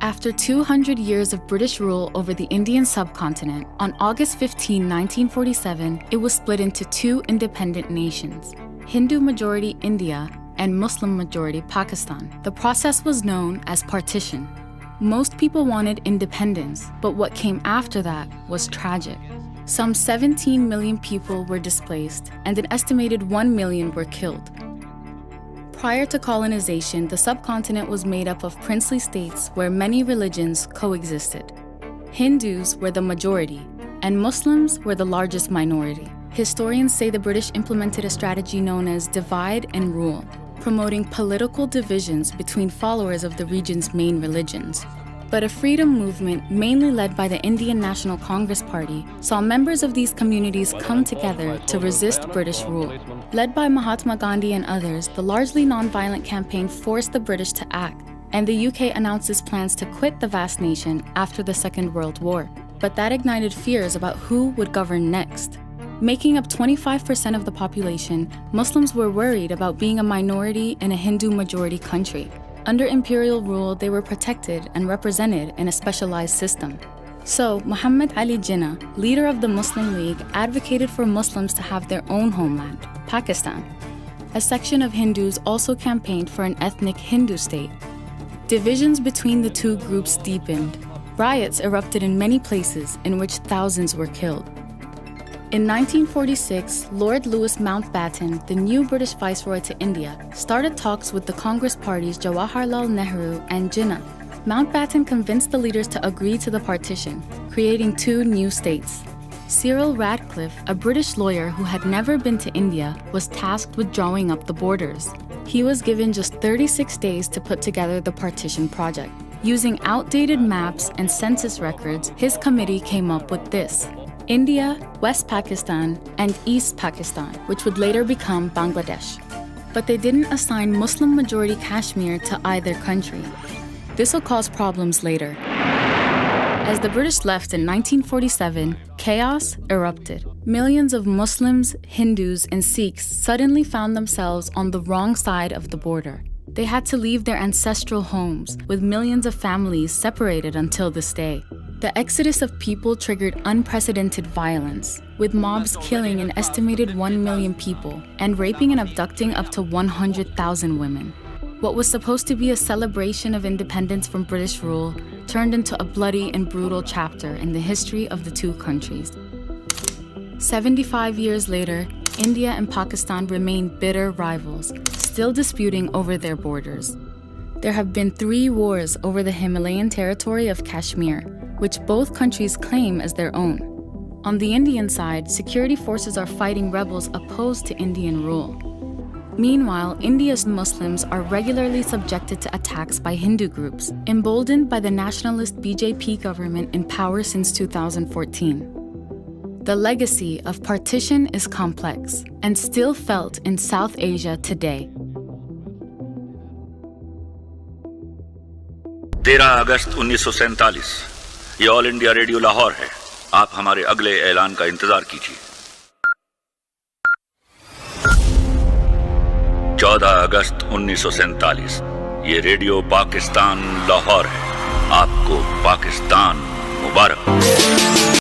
After 200 years of British rule over the Indian subcontinent, on August 15, 1947, it was split into two independent nations, Hindu-majority India and Muslim-majority Pakistan. The process was known as Partition. Most people wanted independence, but what came after that was tragic. Some 17 million people were displaced, and an estimated 1 million were killed. Prior to colonization, the subcontinent was made up of princely states where many religions coexisted. Hindus were the majority, and Muslims were the largest minority. Historians say the British implemented a strategy known as divide and rule, promoting political divisions between followers of the region's main religions. But a freedom movement, mainly led by the Indian National Congress Party, saw members of these communities come together to resist British rule. Led by Mahatma Gandhi and others, the largely non-violent campaign forced the British to act, and the UK announced its plans to quit the vast nation after the Second World War. But that ignited fears about who would govern next. Making up 25% of the population, Muslims were worried about being a minority in a Hindu-majority country. Under imperial rule, they were protected and represented in a specialized system. So, Muhammad Ali Jinnah, leader of the Muslim League, advocated for Muslims to have their own homeland, Pakistan. A section of Hindus also campaigned for an ethnic Hindu state. Divisions between the two groups deepened. Riots erupted in many places in which thousands were killed. In 1946, Lord Louis Mountbatten, the new British Viceroy to India, started talks with the Congress parties Jawaharlal Nehru and Jinnah. Mountbatten convinced the leaders to agree to the partition, creating two new states. Cyril Radcliffe, a British lawyer who had never been to India, was tasked with drawing up the borders. He was given just 36 days to put together the partition project. Using outdated maps and census records, his committee came up with this: India, West Pakistan, and East Pakistan, which would later become Bangladesh. But they didn't assign Muslim-majority Kashmir to either country. This will cause problems later. As the British left in 1947, chaos erupted. Millions of Muslims, Hindus, and Sikhs suddenly found themselves on the wrong side of the border. They had to leave their ancestral homes, with millions of families separated until this day. The exodus of people triggered unprecedented violence, with mobs killing an estimated 1 million people and raping and abducting up to 100,000 women. What was supposed to be a celebration of independence from British rule turned into a bloody and brutal chapter in the history of the two countries. 75 years later, India and Pakistan remain bitter rivals, still disputing over their borders. There have been 3 wars over the Himalayan territory of Kashmir, which both countries claim as their own. On the Indian side, security forces are fighting rebels opposed to Indian rule. Meanwhile, India's Muslims are regularly subjected to attacks by Hindu groups, emboldened by the nationalist BJP government in power since 2014. The legacy of partition is complex and still felt in South Asia today. 13 अगस्त 1947 ये all India radio Lahore है। आप हमारे अगले ऐलान का इंतजार कीजिए। 14 अगस्त 1947 ये रेडियो पाकिस्तान लाहौर है। आपको पाकिस्तान मुबारक।